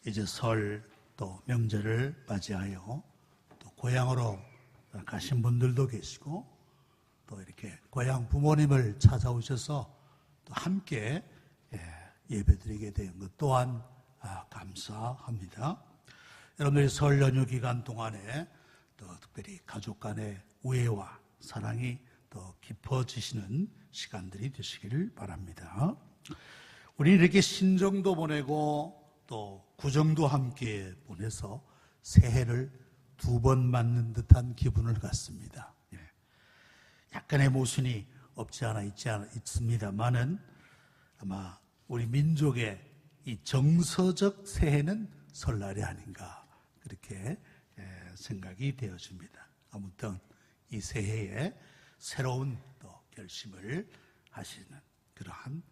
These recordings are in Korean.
이제 설 또 명절을 맞이하여 또 고향으로 가신 분들도 계시고 또 이렇게 고향 부모님을 찾아오셔서 또 함께 예배드리게 된 것 또한 감사합니다. 여러분들이 설 연휴 기간 동안에 또 특별히 가족 간의 우애와 사랑이 더 깊어지시는 시간들이 되시기를 바랍니다. 우리 이렇게 신정도 보내고 또 구정도 함께 보내서 새해를 두 번 맞는 듯한 기분을 갖습니다. 약간의 모순이 없지 않아 있습니다만은 아마 우리 민족의 이 정서적 새해는 설날이 아닌가 그렇게 생각이 되어집니다. 아무튼 이 새해에 새로운 또 결심을 하시는 그러한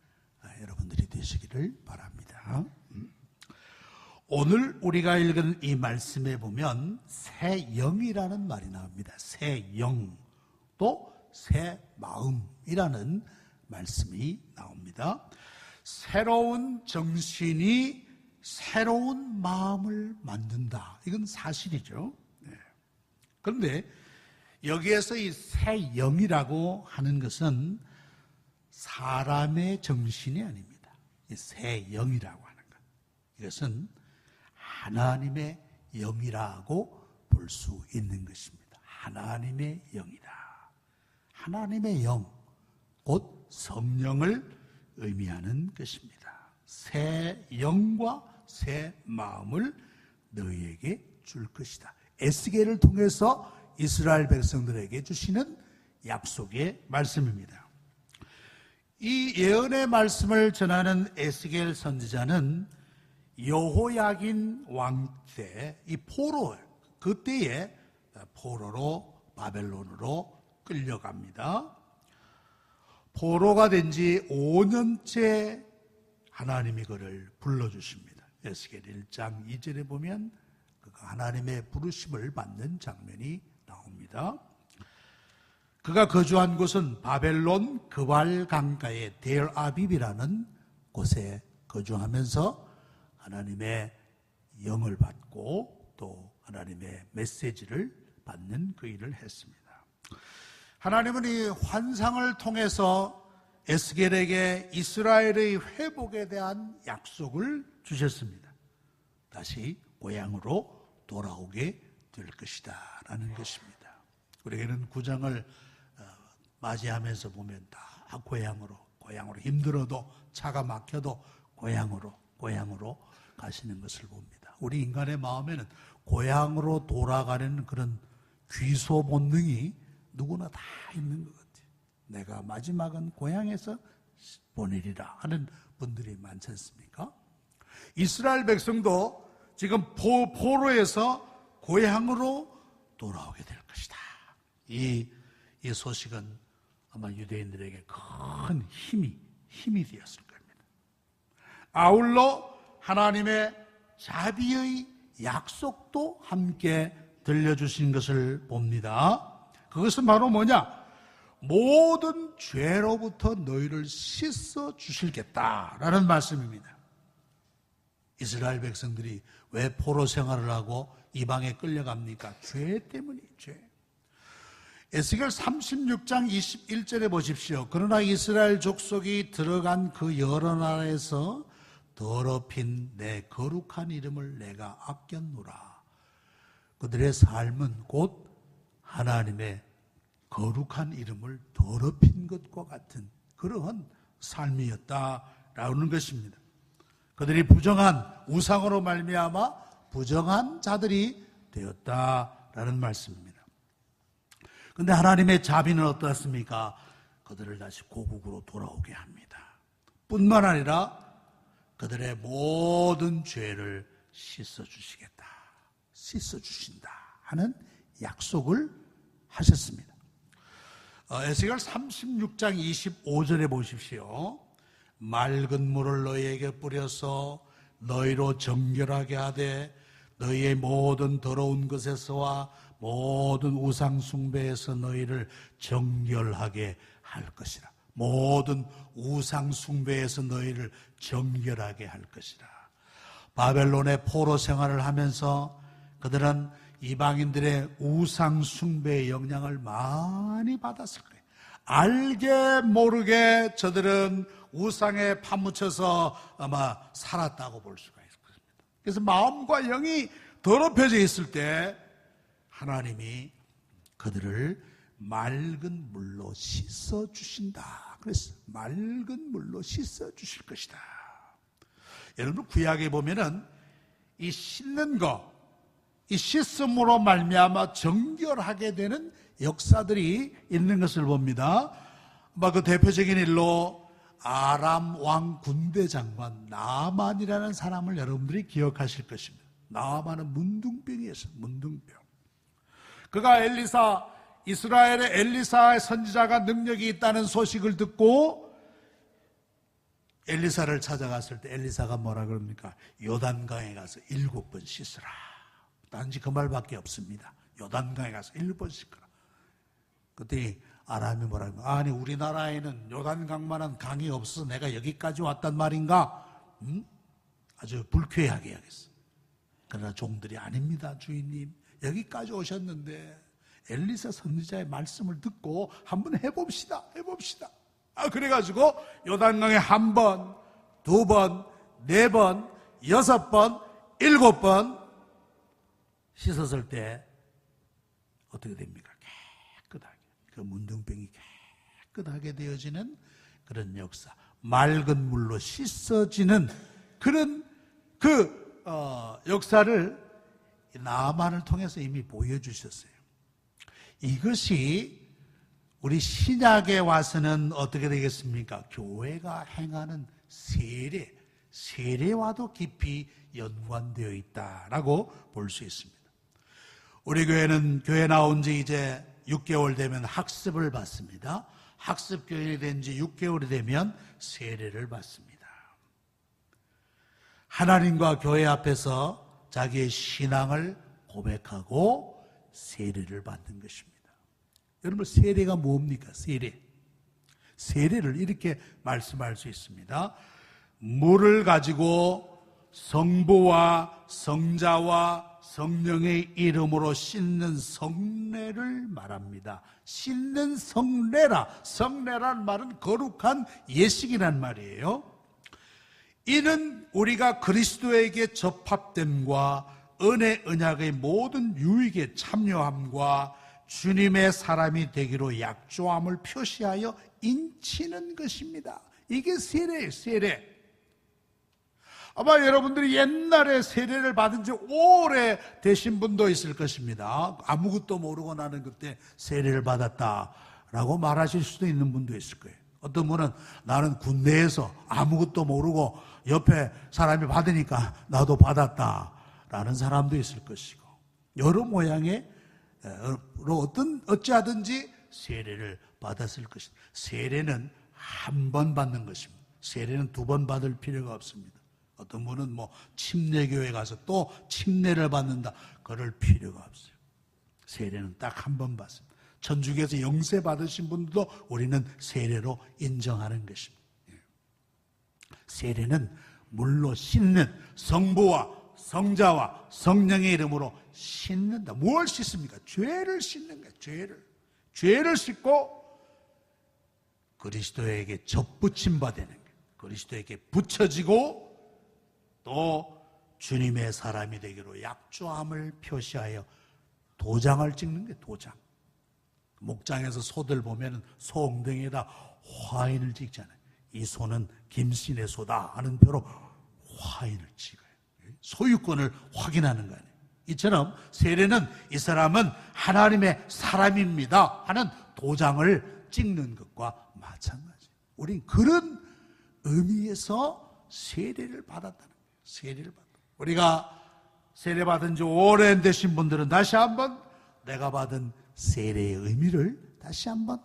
여러분들이 되시기를 바랍니다. 오늘 우리가 읽은 이 말씀에 보면 새 영이라는 말이 나옵니다. 새 영, 또 새 마음이라는 말씀이 나옵니다. 새로운 정신이 새로운 마음을 만든다. 이건 사실이죠. 그런데 여기에서 이 새 영이라고 하는 것은 사람의 정신이 아닙니다. 이 새 영이라고 하는 것. 이것은 하나님의 영이라고 볼 수 있는 것입니다. 하나님의 영이다. 하나님의 영, 곧 성령을 의미하는 것입니다. 새 영과 새 마음을 너희에게 줄 것이다. 에스겔을 통해서 이스라엘 백성들에게 주시는 약속의 말씀입니다. 이 예언의 말씀을 전하는 에스겔 선지자는 여호야긴 왕 때 이 포로, 그때에 포로로 바벨론으로 끌려갑니다. 포로가 된 지 5년째 하나님이 그를 불러주십니다. 에스겔 1장 2절에 보면 그가 하나님의 부르심을 받는 장면이 나옵니다. 그가 거주한 곳은 바벨론 그발 강가의 델아빕이라는 곳에 거주하면서 하나님의 영을 받고 또 하나님의 메시지를 받는 그 일을 했습니다. 하나님은 이 환상을 통해서 에스겔에게 이스라엘의 회복에 대한 약속을 주셨습니다. 다시 고향으로 돌아오게 될 것이다 라는 것입니다. 우리에게는 구정을 맞이하면서 보면 다 고향으로 힘들어도 차가 막혀도 고향으로 가시는 것을 봅니다. 우리 인간의 마음에는 고향으로 돌아가는 그런 귀소 본능이 누구나 다 있는 것 같아요. 내가 마지막은 고향에서 보내리라 하는 분들이 많지 않습니까? 이스라엘 백성도 지금 포로에서 고향으로 돌아오게 될 것이다. 이 소식은 아마 유대인들에게 큰 힘이 되었을 겁니다. 아울러 하나님의 자비의 약속도 함께 들려주신 것을 봅니다. 그것은 바로 뭐냐? 모든 죄로부터 너희를 씻어 주시겠다라는 말씀입니다. 이스라엘 백성들이 왜 포로 생활을 하고 이방에 끌려갑니까? 죄 때문이에요. 죄. 에스겔 36장 21절에 보십시오. 그러나 이스라엘 족속이 들어간 그 여러 나라에서 더럽힌 내 거룩한 이름을 내가 아꼈노라. 그들의 삶은 곧 하나님의 거룩한 이름을 더럽힌 것과 같은 그러한 삶이었다라는 것입니다. 그들이 부정한 우상으로 말미암아 부정한 자들이 되었다라는 말씀입니다. 그런데 하나님의 자비는 어떻습니까? 그들을 다시 고국으로 돌아오게 합니다. 뿐만 아니라 그들의 모든 죄를 씻어주시겠다, 씻어주신다 하는 약속을 하셨습니다. 에스겔 36장 25절에 보십시오. 맑은 물을 너희에게 뿌려서 너희로 정결하게 하되 너희의 모든 더러운 것에서와 모든 우상 숭배에서 너희를 정결하게 할 것이라. 모든 우상 숭배에서 너희를 정결하게 할 것이라. 바벨론의 포로 생활을 하면서 그들은 이방인들의 우상 숭배의 영향을 많이 받았을 거예요. 알게 모르게 저들은 우상에 파묻혀서 아마 살았다고 볼 수가 있습니다. 그래서 마음과 영이 더럽혀져 있을 때 하나님이 그들을 맑은 물로 씻어 주신다. 그래서 맑은 물로 씻어 주실 것이다. 여러분 구약에 보면은 이 씻는 거, 이 씻음으로 말미암아 정결하게 되는 역사들이 있는 것을 봅니다. 그 대표적인 일로 아람 왕 군대 장관 나만이라는 사람을 여러분들이 기억하실 것입니다. 나만은 문둥병이었어요. 문둥병. 그가 이스라엘의 엘리사의 선지자가 능력이 있다는 소식을 듣고 엘리사를 찾아갔을 때 엘리사가 뭐라 그럽니까? 요단강에 가서 7번 씻으라. 단지 그 말밖에 없습니다. 요단강에 가서 7번 씻으라. 그때 아람이 뭐라고? 아니 우리나라에는 요단강만한 강이 없어서 내가 여기까지 왔단 말인가? 아주 불쾌하게 하겠어. 그러나 종들이 아닙니다. 주인님 여기까지 오셨는데 엘리사 선지자의 말씀을 듣고 한번 해봅시다. 그래가지고 요단강에 1번, 2번, 4번, 6번, 7번 씻었을 때 어떻게 됩니까? 깨끗하게. 그 문둥병이 깨끗하게 되어지는 그런 역사. 맑은 물로 씻어지는 그런 역사를 나만을 통해서 이미 보여주셨어요. 이것이 우리 신약에 와서는 어떻게 되겠습니까? 교회가 행하는 세례와도 깊이 연관되어 있다라고 볼 수 있습니다. 우리 교회는 교회 나온 지 이제 6개월 되면 학습을 받습니다. 학습 교인이 된 지 6개월이 되면 세례를 받습니다. 하나님과 교회 앞에서 자기의 신앙을 고백하고 세례를 받는 것입니다. 여러분 세례가 뭡니까? 세례를 이렇게 말씀할 수 있습니다. 물을 가지고 성부와 성자와 성령의 이름으로 씻는 성례를 말합니다. 씻는 성례란 말은 거룩한 예식이란 말이에요. 이는 우리가 그리스도에게 접합됨과 은혜 언약의 모든 유익에 참여함과 주님의 사람이 되기로 약조함을 표시하여 인치는 것입니다. 이게 세례예요. 세례. 아마 여러분들이 옛날에 세례를 받은 지 오래 되신 분도 있을 것입니다. 아무것도 모르고 나는 그때 세례를 받았다라고 말하실 수도 있는 분도 있을 거예요. 어떤 분은 나는 군대에서 아무것도 모르고 옆에 사람이 받으니까 나도 받았다라는 사람도 있을 것이고, 여러 모양의 어찌하든지 세례를 받았을 것입니다. 세례는 한 번 받는 것입니다. 세례는 2번 받을 필요가 없습니다. 어떤 분은 침례교회 가서 또 침례를 받는다, 그럴 필요가 없어요. 세례는 딱 한 번 받습니다. 천주교에서 영세 받으신 분들도 우리는 세례로 인정하는 것입니다. 세례는 물로 씻는, 성부와 성자와 성령의 이름으로 씻는다. 뭘 씻습니까? 죄를 씻는 거예요. 죄를 씻고 그리스도에게 접붙임 받는 거예요. 그리스도에게 붙여지고 또 주님의 사람이 되기로 약조함을 표시하여 도장을 찍는 게 도장. 목장에서 소들 보면 소 엉덩이에다 화인을 찍잖아요. 이 소는 김씨네 소다 하는 표로 화인을 찍어요. 소유권을 확인하는 거 아니에요. 이처럼 세례는 이 사람은 하나님의 사람입니다 하는 도장을 찍는 것과 마찬가지예요. 우린 그런 의미에서 세례를 받았다는 거예요. 세례를 받았다. 우리가 세례 받은 지 오랜 되신 분들은 다시 한번 내가 받은 세례의 의미를 다시 한번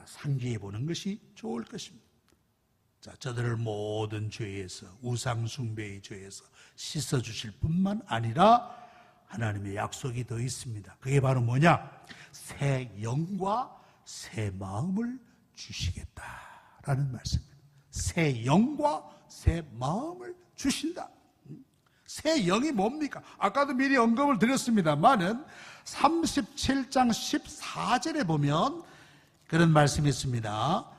상기해 보는 것이 좋을 것입니다. 자, 저들을 모든 죄에서, 우상 숭배의 죄에서 씻어 주실 뿐만 아니라 하나님의 약속이 더 있습니다. 그게 바로 뭐냐? 새 영과 새 마음을 주시겠다라는 말씀입니다. 새 영과 새 마음을 주신다. 새 영이 뭡니까? 아까도 미리 언급을 드렸습니다만은 37장 14절에 보면 그런 말씀이 있습니다.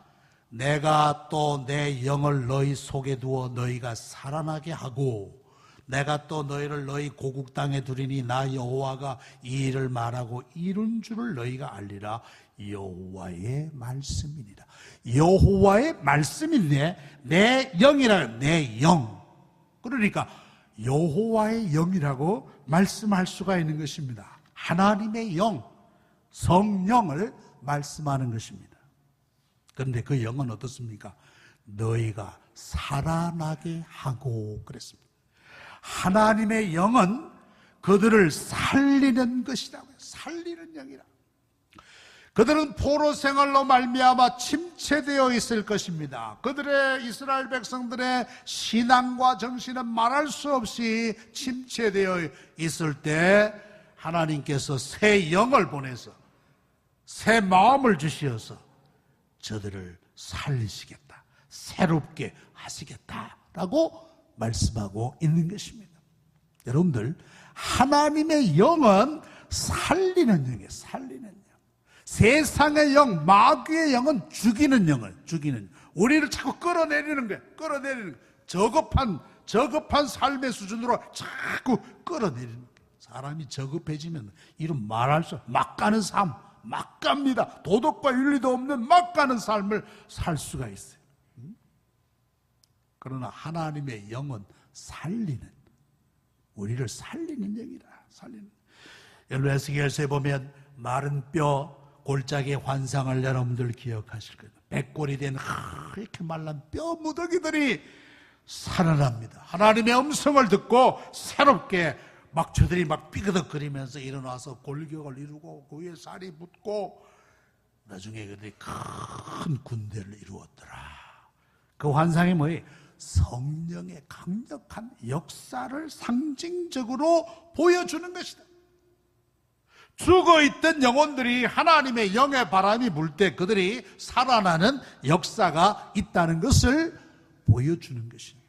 내가 또 내 영을 너희 속에 두어 너희가 살아나게 하고 내가 또 너희를 너희 고국 땅에 두리니 나 여호와가 이 일을 말하고 이룬 줄을 너희가 알리라. 여호와의 말씀이니라. 여호와의 말씀인데 내 영이라, 내 영. 그러니까 여호와의 영이라고 말씀할 수가 있는 것입니다. 하나님의 영, 성령을 말씀하는 것입니다. 그런데 그 영은 어떻습니까? 너희가 살아나게 하고 그랬습니다. 하나님의 영은 그들을 살리는 것이라고요. 살리는 영이라. 그들은 포로 생활로 말미암아 침체되어 있을 것입니다. 그들의 이스라엘 백성들의 신앙과 정신은 말할 수 없이 침체되어 있을 때 하나님께서 새 영을 보내서 새 마음을 주시어서 저들을 살리시겠다, 새롭게 하시겠다라고 말씀하고 있는 것입니다. 여러분들, 하나님의 영은 살리는 영이에요. 살리는 영. 세상의 영, 마귀의 영은 죽이는 영을, 죽이는, 우리를 자꾸 끌어내리는 거예요. 끌어내리는 거예요. 저급한 삶의 수준으로 자꾸 끌어내리는 거예요. 사람이 저급해지면 이런 말할 수 없어요. 막 가는 삶, 막 갑니다. 도덕과 윤리도 없는 막 가는 삶을 살 수가 있어요. 그러나 하나님의 영은 살리는, 우리를 살리는 영이라. 살리는. 여러분 에스겔서에 보면 마른 뼈, 골짜기의 환상을 여러분들 기억하실 거예요. 백골이 된 이렇게 말란 뼈 무더기들이 살아납니다. 하나님의 음성을 듣고 새롭게 막 저들이 막 삐그덕거리면서 일어나서 골격을 이루고 그 위에 쌀이 붙고 나중에 그들이 큰 군대를 이루었더라. 그 환상이 뭐예요? 성령의 강력한 역사를 상징적으로 보여주는 것이다. 죽어있던 영혼들이 하나님의 영의 바람이 불 때 그들이 살아나는 역사가 있다는 것을 보여주는 것입니다.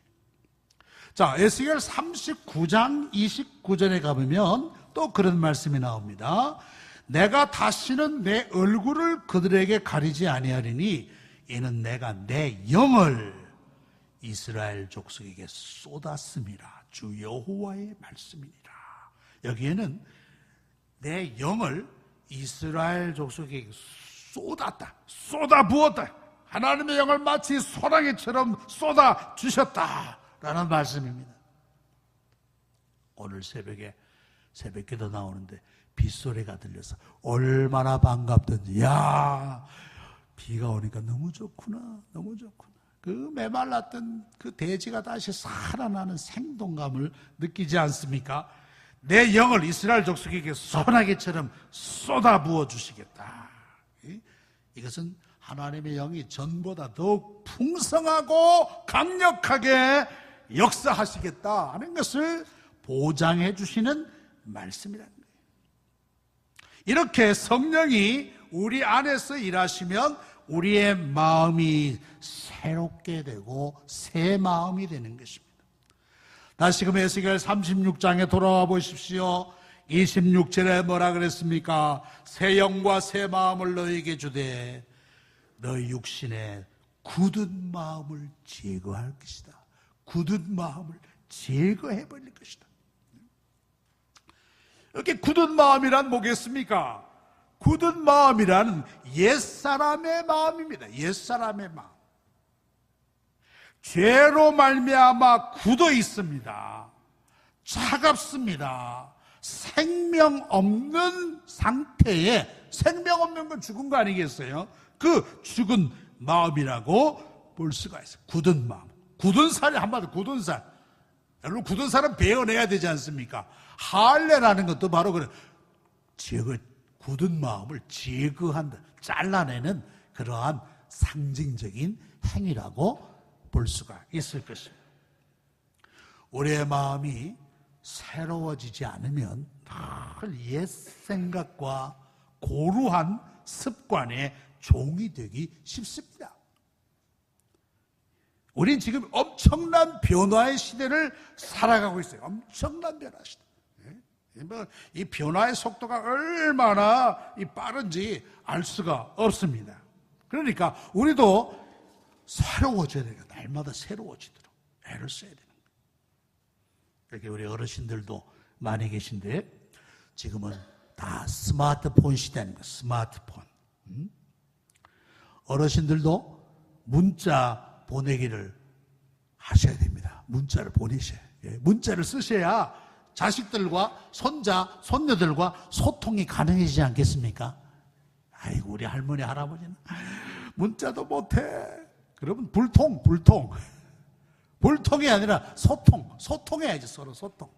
자, 에스겔 39장 29절에 가보면 또 그런 말씀이 나옵니다. 내가 다시는 내 얼굴을 그들에게 가리지 아니하리니 이는 내가 내 영을 이스라엘 족속에게 쏟았음이라. 주 여호와의 말씀이니라. 여기에는 내 영을 이스라엘 족속에게 쏟았다, 쏟아부었다. 하나님의 영을 마치 소나기처럼 쏟아주셨다라는 말씀입니다. 오늘 새벽에 새벽기도 나오는데 빗소리가 들려서 얼마나 반갑던지. 야, 비가 오니까 너무 좋구나, 너무 좋구나. 그 메말랐던 그 대지가 다시 살아나는 생동감을 느끼지 않습니까? 내 영을 이스라엘 족속에게 소나기처럼 쏟아부어 주시겠다. 이것은 하나님의 영이 전보다 더욱 풍성하고 강력하게 역사하시겠다 하는 것을 보장해 주시는 말씀이라는 거예요. 이렇게 성령이 우리 안에서 일하시면 우리의 마음이 새롭게 되고 새 마음이 되는 것입니다. 다시금 에스겔 36장에 돌아와 보십시오. 26절에 뭐라 그랬습니까? 새 영과 새 마음을 너희에게 주되 너희 육신에 굳은 마음을 제거할 것이다. 굳은 마음을 제거해 버릴 것이다. 이렇게 굳은 마음이란 뭐겠습니까? 굳은 마음이란 옛사람의 마음입니다. 옛사람의 마음. 죄로 말미암아 굳어 있습니다. 차갑습니다. 생명 없는 상태에, 생명 없는 건 죽은 거 아니겠어요? 그 죽은 마음이라고 볼 수가 있어요. 굳은 마음. 굳은 살이 한마디로 굳은 살. 여러분 굳은 살은 베어내야 되지 않습니까? 할례라는 것도 바로 그래. 굳은 마음을 제거한다, 잘라내는 그러한 상징적인 행위라고 볼 수가 있을 것입니다. 우리의 마음이 새로워지지 않으면 늘 옛 생각과 고루한 습관의 종이 되기 쉽습니다. 우린 지금 엄청난 변화의 시대를 살아가고 있어요. 엄청난 변화 시대. 이 변화의 속도가 얼마나 빠른지 알 수가 없습니다. 그러니까 우리도 새로워져야 돼요. 날마다 새로워지도록 애를 써야 되는 거예요. 여기 우리 어르신들도 많이 계신데 지금은 다 스마트폰 시대 아닙니까? 스마트폰. 어르신들도 문자 보내기를 하셔야 됩니다. 문자를 보내셔야 돼요. 문자를 쓰셔야 자식들과 손자, 손녀들과 소통이 가능해지지 않겠습니까? 아이고, 우리 할머니, 할아버지는 문자도 못해. 그러면 불통. 불통이 아니라 소통해야지, 서로 소통.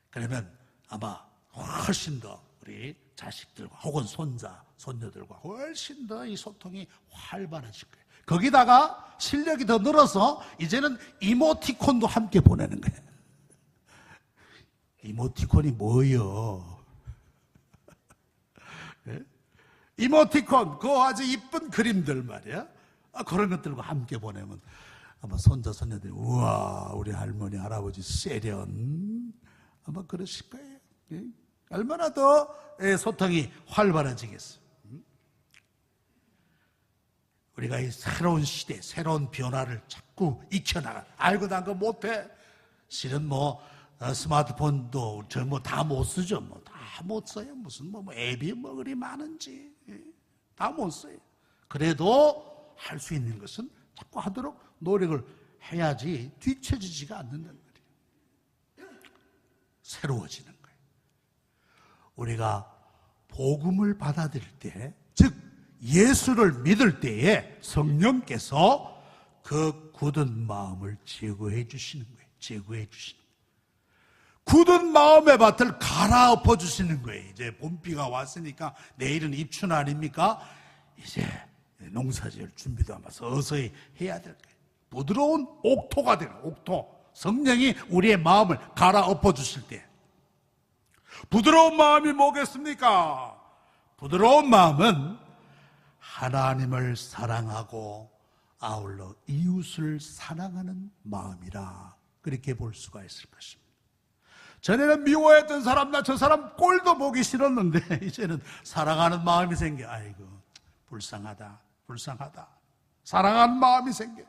그러면 아마 훨씬 더 우리 자식들과 혹은 손자, 손녀들과 훨씬 더 이 소통이 활발해질 거예요. 거기다가 실력이 더 늘어서 이제는 이모티콘도 함께 보내는 거예요. 이모티콘이 뭐예요? 이모티콘, 그 아주 이쁜 그림들 말이야. 그런 것들과 함께 보내면 아마 손자, 손녀들이 우와, 우리 할머니, 할아버지 세련 아마 그러실 거예요. 얼마나 더 소통이 활발해지겠어요. 우리가 이 새로운 시대, 새로운 변화를 자꾸 익혀나가. 알고 난 거 못해. 실은 스마트폰도 저 다 못 쓰죠. 다 못 써요. 무슨 앱이 그리 많은지 다 못 써요. 그래도 할 수 있는 것은 자꾸 하도록 노력을 해야지 뒤처지지가 않는단 말이에요. 새로워지는 거예요. 우리가 복음을 받아들일 때, 즉 예수를 믿을 때에 성령께서 그 굳은 마음을 제거해 주시는 거예요. 제거해 주시는 거예요. 굳은 마음의 밭을 갈아엎어 주시는 거예요. 이제 봄비가 왔으니까 내일은 입춘 아닙니까? 이제 농사지을 준비도 하면서 어서히 해야 될 거예요. 부드러운 옥토가 되는 옥토. 성령이 우리의 마음을 갈아엎어 주실 때. 부드러운 마음이 뭐겠습니까? 부드러운 마음은 하나님을 사랑하고 아울러 이웃을 사랑하는 마음이라 그렇게 볼 수가 있을 것입니다. 전에는 미워했던 사람, 나 저 사람 꼴도 보기 싫었는데 이제는 사랑하는 마음이 생겨. 아이고, 불쌍하다. 사랑하는 마음이 생겨.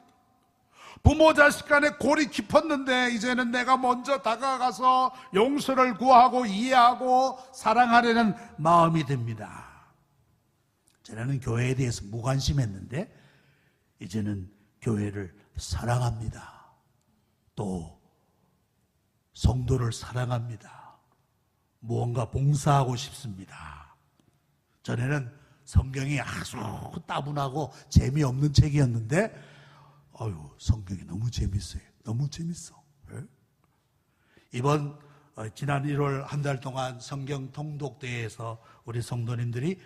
부모 자식 간에 골이 깊었는데 이제는 내가 먼저 다가가서 용서를 구하고 이해하고 사랑하려는 마음이 듭니다. 전에는 교회에 대해서 무관심했는데 이제는 교회를 사랑합니다. 또 성도를 사랑합니다. 무언가 봉사하고 싶습니다. 전에는 성경이 아주 따분하고 재미없는 책이었는데 성경이 너무 재밌어요. 너무 재밌어. 이번 지난 1월 한 달 동안 성경 통독대회에서 우리 성도님들이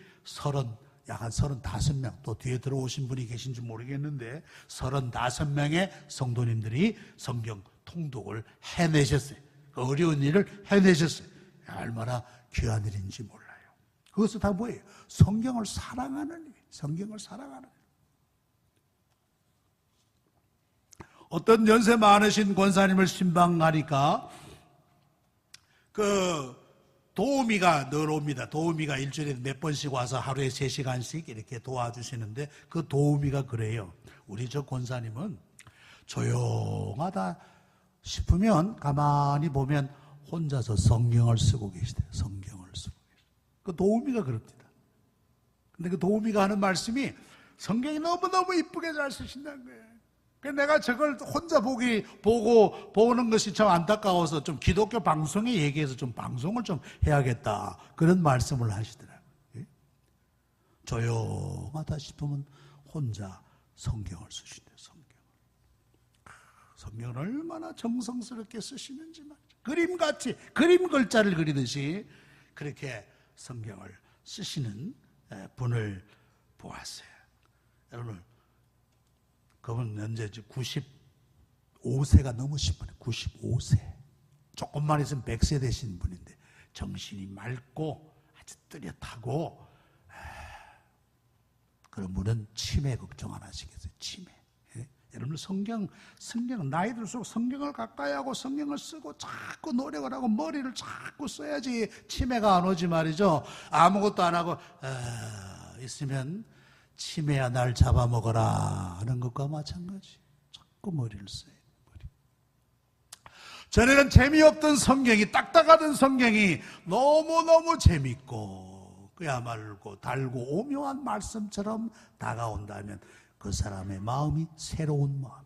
약 한 35명, 또 뒤에 들어오신 분이 계신지 모르겠는데 35명의 성도님들이 성경 통독을 해내셨어요. 그 어려운 일을 해내셨어요. 얼마나 귀한 일인지 몰라요. 그것은 다 뭐예요? 성경을 사랑하는 일. 성경을 사랑하는 일. 어떤 연세 많으신 권사님을 신방하니까 도우미가 늘 옵니다. 도우미가 일주일에 몇 번씩 와서 하루에 3시간씩 이렇게 도와주시는데 그 도우미가 그래요. 우리 저 권사님은 조용하다 싶으면 가만히 보면 혼자서 성경을 쓰고 계시대요. 성경을 쓰고 계시대요. 그 도우미가 그럽니다. 근데 그 도우미가 하는 말씀이 성경이 너무너무 이쁘게 잘 쓰신다는 거예요. 내가 저걸 혼자 보는 것이 참 안타까워서 좀 기독교 방송에 얘기해서 좀 방송을 좀 해야겠다. 그런 말씀을 하시더라고요. 조용하다 싶으면 혼자 성경을 쓰신대요. 성경을 얼마나 정성스럽게 쓰시는지 말이죠. 그림같이, 그림 글자를 그리듯이 그렇게 성경을 쓰시는 분을 보았어요. 여러분, 그분 현재 95세가 넘으신 분이에요. 95세. 조금만 있으면 100세 되신 분인데 정신이 맑고 아주 뚜렷하고 그런 분은 치매 걱정 안 하시겠어요? 치매. 예? 여러분 성경 나이 들수록 성경을 가까이 하고 성경을 쓰고 자꾸 노력을 하고 머리를 자꾸 써야지 치매가 안 오지 말이죠. 아무것도 안 하고 있으면 치매야 날 잡아먹어라 하는 것과 마찬가지. 자꾸 머리를 써요. 전에는 재미없던 성경이, 딱딱하던 성경이 너무너무 재밌고 그야말로 달고 오묘한 말씀처럼 다가온다면 그 사람의 마음이 새로운 마음,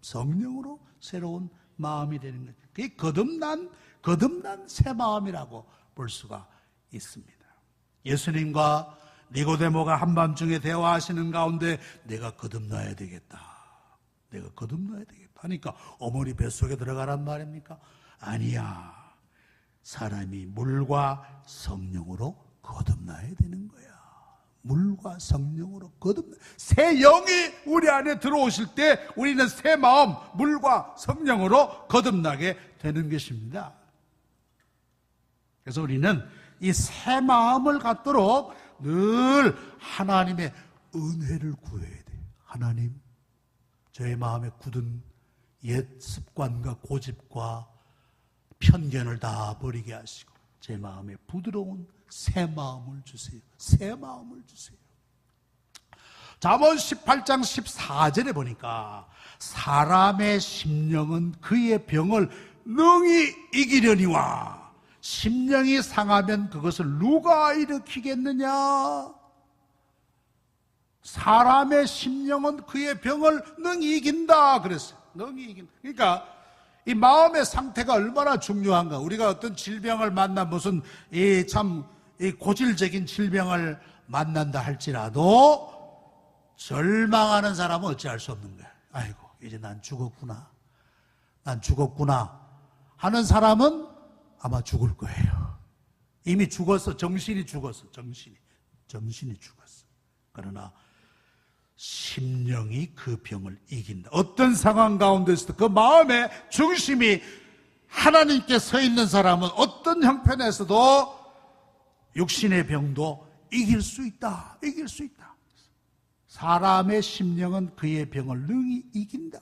성령으로 새로운 마음이 되는 거죠. 그게 거듭난 새 마음이라고 볼 수가 있습니다. 예수님과 니고데모가 한밤중에 대화하시는 가운데 내가 거듭나야 되겠다. 내가 거듭나야 되겠다 하니까 어머니 뱃속에 들어가란 말입니까? 아니야. 사람이 물과 성령으로 거듭나야 되는 거야. 물과 성령으로 새 영이 우리 안에 들어오실 때 우리는 새 마음, 물과 성령으로 거듭나게 되는 것입니다. 그래서 우리는 이 새 마음을 갖도록 늘 하나님의 은혜를 구해야 돼요. 하나님, 저의 마음에 굳은 옛 습관과 고집과 편견을 다 버리게 하시고 제 마음에 부드러운 새 마음을 주세요. 새 마음을 주세요. 잠언 18장 14절에 보니까 사람의 심령은 그의 병을 능히 이기려니와 심령이 상하면 그것을 누가 일으키겠느냐? 사람의 심령은 그의 병을 능히 이긴다 그랬어요. 능히 이긴다. 그러니까 이 마음의 상태가 얼마나 중요한가. 우리가 어떤 질병을 만나 무슨 이 고질적인 질병을 만난다 할지라도 절망하는 사람은 어찌할 수 없는 거야. 아이고 이제 난 죽었구나 하는 사람은 아마 죽을 거예요. 이미 죽었어. 정신이 죽었어. 정신이 죽었어. 그러나 심령이 그 병을 이긴다. 어떤 상황 가운데서도 그 마음의 중심이 하나님께 서 있는 사람은 어떤 형편에서도 육신의 병도 이길 수 있다. 사람의 심령은 그의 병을 능히 이긴다.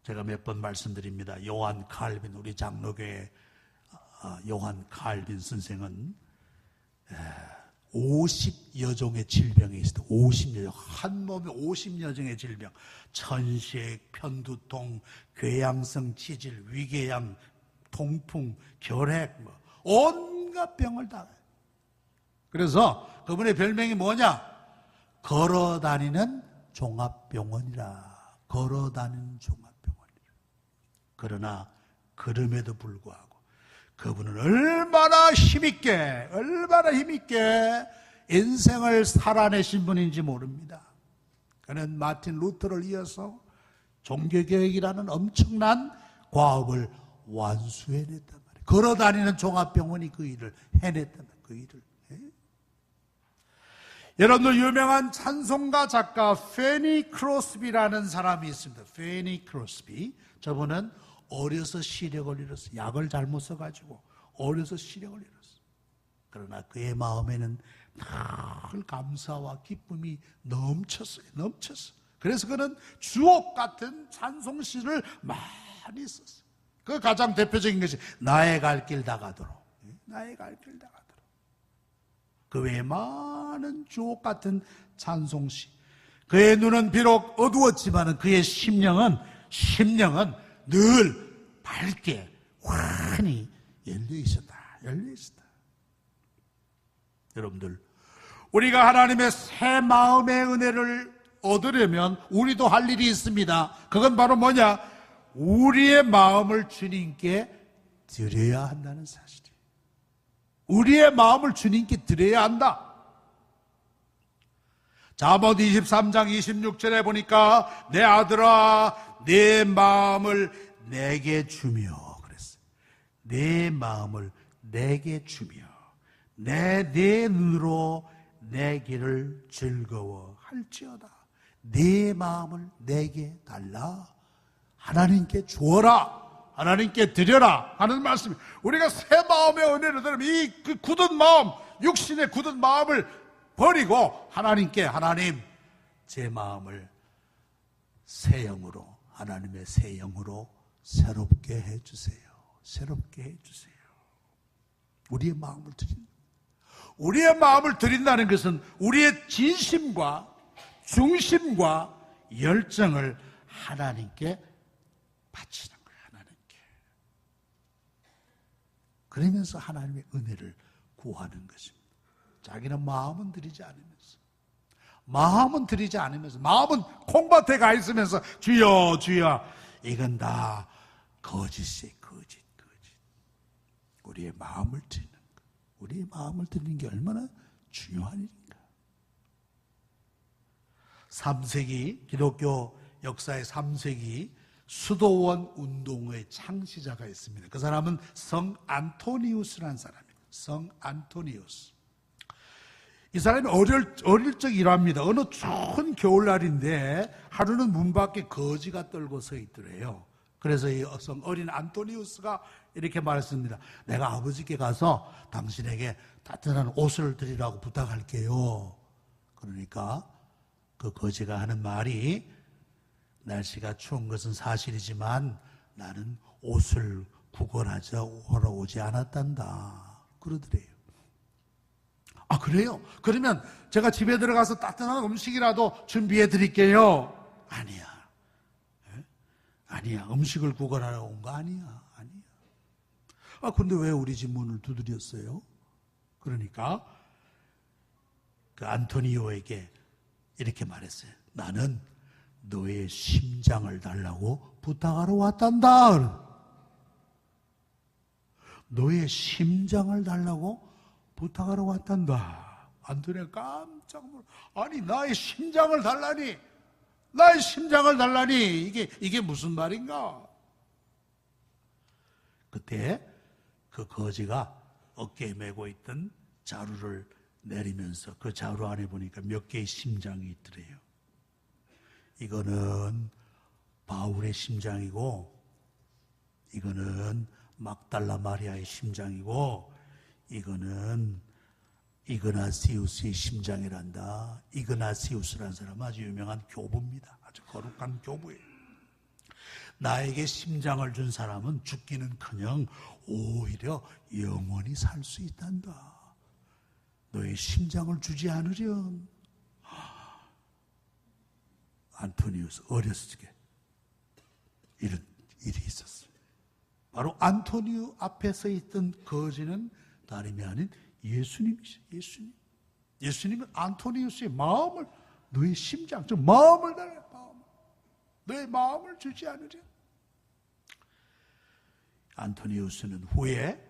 제가 몇 번 말씀드립니다. 요한 칼빈, 우리 장로교의 요한 칼빈 선생은 50여 종의 질병이 있어요. 50여 종. 한 몸에 50여 종의 질병. 천식, 편두통, 궤양성 치질, 위궤양, 통풍, 결핵, 온갖 병을 다. 그래서 그분의 별명이 뭐냐? 걸어다니는 종합병원이라. 그러나 그럼에도 불구하고 그분은 얼마나 힘있게 인생을 살아내신 분인지 모릅니다. 그는 마틴 루터를 이어서 종교개혁이라는 엄청난 과업을 완수해냈단 말이에요. 걸어다니는 종합병원이 그 일을 해냈단 말이에요. 그 일을. 여러분들 유명한 찬송가 작가 페니 크로스비라는 사람이 있습니다. 페니 크로스비. 저분은 어려서 시력을 잃었어요. 약을 잘못 써가지고 어려서 시력을 잃었어요. 그러나 그의 마음에는 늘 감사와 기쁨이 넘쳤어요. 그래서 그는 주옥 같은 찬송시를 많이 썼어요. 그 가장 대표적인 것이 나의 갈 길 다 가도록. 그 외에 많은 주옥 같은 찬송시. 그의 눈은 비록 어두웠지만 그의 심령은 늘 밝게 환히 열려 있었다. 여러분들, 우리가 하나님의 새 마음의 은혜를 얻으려면 우리도 할 일이 있습니다. 그건 바로 뭐냐? 우리의 마음을 주님께 드려야 한다는 사실이에요. 우리의 마음을 주님께 드려야 한다. 잠언 23장 26절에 보니까 내 아들아 내 마음을 내게 주며 그랬어요. 내 마음을 내게 주며 내 눈으로 내 길을 즐거워할지어다. 내 마음을 내게 달라. 하나님께 주어라. 하나님께 드려라 하는 말씀이, 우리가 새 마음의 은혜를 들으면 이 그 굳은 마음, 육신의 굳은 마음을 버리고 하나님께, 하나님 제 마음을 새 영으로, 하나님의 새 영으로 새롭게 해주세요. 새롭게 해주세요. 우리의 마음을 드린다. 우리의 마음을 드린다는 것은 우리의 진심과 중심과 열정을 하나님께 바치는 거예요. 하나님께. 그러면서 하나님의 은혜를 구하는 것입니다. 자기는 마음은 드리지 않으면서, 마음은 콩밭에 가 있으면서 주여 주여, 이건 다 거짓이에요. 거짓. 우리의 마음을 드리는 것, 우리의 마음을 드리는 게 얼마나 중요한 일인가. 3세기 기독교 역사의 3세기 수도원 운동의 창시자가 있습니다. 그 사람은 성 안토니우스라는 사람입니다. 성 안토니우스. 이 사람이 어릴 적 일합니다. 어느 추운 겨울날인데 하루는 문 밖에 거지가 떨고 서 있더래요. 그래서 이 어린 안토니우스가 이렇게 말했습니다. 내가 아버지께 가서 당신에게 따뜻한 옷을 드리라고 부탁할게요. 그러니까 그 거지가 하는 말이, 날씨가 추운 것은 사실이지만 나는 옷을 구걸하러 오지 않았단다. 그러더래요. 아, 그래요? 그러면 제가 집에 들어가서 따뜻한 음식이라도 준비해 드릴게요. 아니야. 음식을 구걸하러 온 거 아니야. 아, 근데 왜 우리 집 문을 두드렸어요? 그러니까 그 안토니오에게 이렇게 말했어요. 나는 너의 심장을 달라고 부탁하러 왔단다. 너의 심장을 달라고 부탁하러 왔단다. 안토니오가 깜짝 놀라. 아니, 나의 심장을 달라니? 이게 무슨 말인가? 그때 그 거지가 어깨에 메고 있던 자루를 내리면서 그 자루 안에 보니까 몇 개의 심장이 있더래요. 이거는 바울의 심장이고, 이거는 막달라 마리아의 심장이고, 이거는 이그나시우스의 심장이란다. 이그나시우스라는 사람은 아주 유명한 교부입니다. 아주 거룩한 교부예요. 나에게 심장을 준 사람은 죽기는커녕 오히려 영원히 살 수 있단다. 너의 심장을 주지 않으련. 안토니우스 어렸을 때 이런 일이 있었어요. 바로 안토니우 앞에 서 있던 거지는 다름이 아닌 예수님이시죠. 예수님은 안토니우스의 마음을, 너의 심장, 즉 마음을 달라, 너의 마음을 주지 않으려. 안토니우스는 후에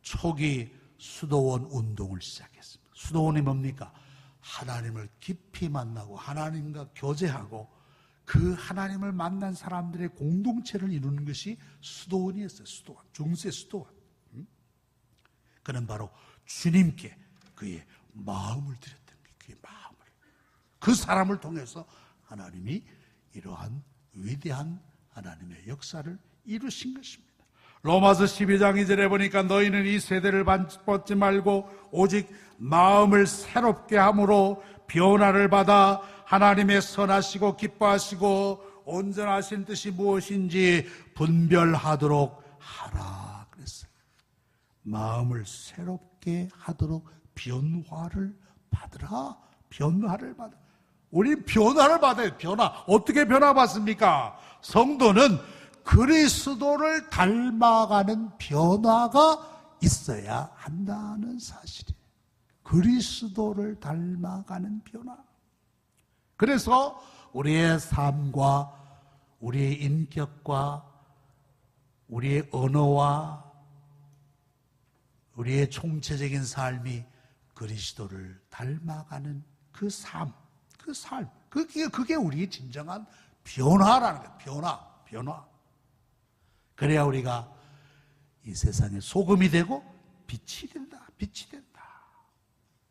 초기 수도원 운동을 시작했습니다. 수도원이 뭡니까? 하나님을 깊이 만나고 하나님과 교제하고 그 하나님을 만난 사람들의 공동체를 이루는 것이 수도원이었어요. 수도원, 중세 수도원. 그는 바로 주님께 그의 마음을 드렸던 거예요. 그의 마음을. 그 사람을 통해서 하나님이 이러한 위대한 하나님의 역사를 이루신 것입니다. 로마서 12장 2절에 보니까 너희는 이 세대를 받지 말고 오직 마음을 새롭게 함으로 변화를 받아 하나님의 선하시고 기뻐하시고 온전하신 뜻이 무엇인지 분별하도록 하라 그랬어요. 마음을 새롭게 하도록 변화를 받으라. 변화를 받아. 우리 변화를 받아요. 변화. 어떻게 변화받습니까? 성도는 그리스도를 닮아가는 변화가 있어야 한다는 사실이에요. 그리스도를 닮아가는 변화. 그래서 우리의 삶과 우리의 인격과 우리의 언어와 우리의 총체적인 삶이 그리스도를 닮아가는 그 삶, 그게 우리의 진정한 변화라는 거예요. 변화. 그래야 우리가 이 세상에 소금이 되고 빛이 된다.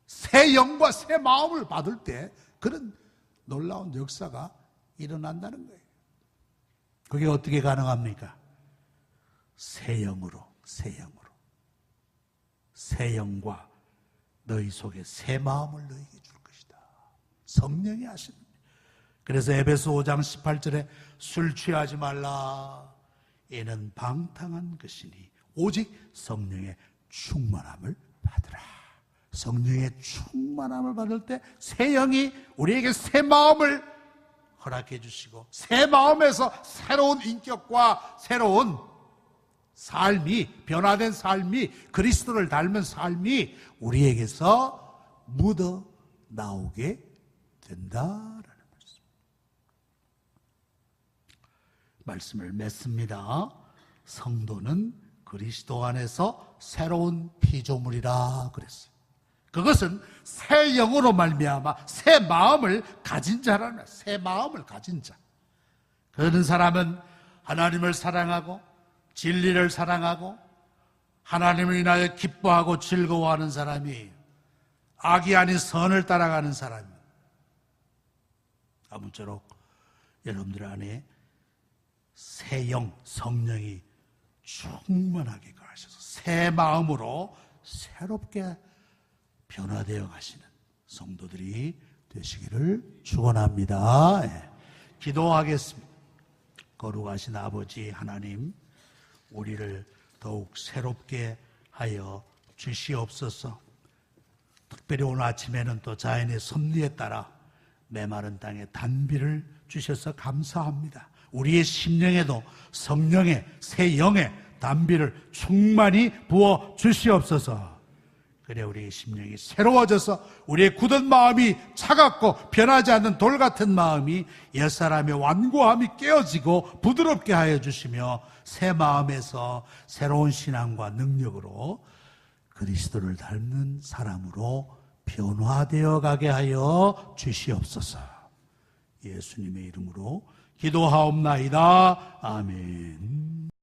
새 영과 새 마음을 받을 때 그런 놀라운 역사가 일어난다는 거예요. 그게 어떻게 가능합니까? 새 영으로 새 영과 너희 속에 새 마음을 너희에게 줄 것이다. 성령이 하시는. 그래서 에베소 5장 18절에 술 취하지 말라. 이는 방탕한 것이니 오직 성령의 충만함을 받으라. 성령의 충만함을 받을 때 새 영이 우리에게 새 마음을 허락해 주시고 새 마음에서 새로운 인격과 새로운 삶이, 변화된 삶이, 그리스도를 닮은 삶이 우리에게서 묻어 나오게 된다라는 말씀을 맺습니다. 성도는 그리스도 안에서 새로운 피조물이라 그랬어요. 그것은 새 영으로 말미암아 새 마음을 가진 자라는 거예요. 새 마음을 가진 자. 그런 사람은 하나님을 사랑하고 진리를 사랑하고 하나님을 인하여 기뻐하고 즐거워하는 사람이 악이 아닌 선을 따라가는 사람입니다. 아무쪼록 여러분들 안에 새 영, 성령이 충만하게 가셔서 새 마음으로 새롭게 변화되어 가시는 성도들이 되시기를 축원합니다. 기도하겠습니다. 거룩하신 아버지 하나님, 우리를 더욱 새롭게 하여 주시옵소서. 특별히 오늘 아침에는 또 자연의 섭리에 따라 메마른 땅에 단비를 주셔서 감사합니다. 우리의 심령에도 성령의 새 영의 단비를 충만히 부어 주시옵소서. 그래 우리의 심령이 새로워져서 우리의 굳은 마음이 차갑고 변하지 않는 돌 같은 마음이 옛사람의 완고함이 깨어지고 부드럽게 하여 주시며 새 마음에서 새로운 신앙과 능력으로 그리스도를 닮는 사람으로 변화되어 가게 하여 주시옵소서. 예수님의 이름으로 기도하옵나이다. 아멘.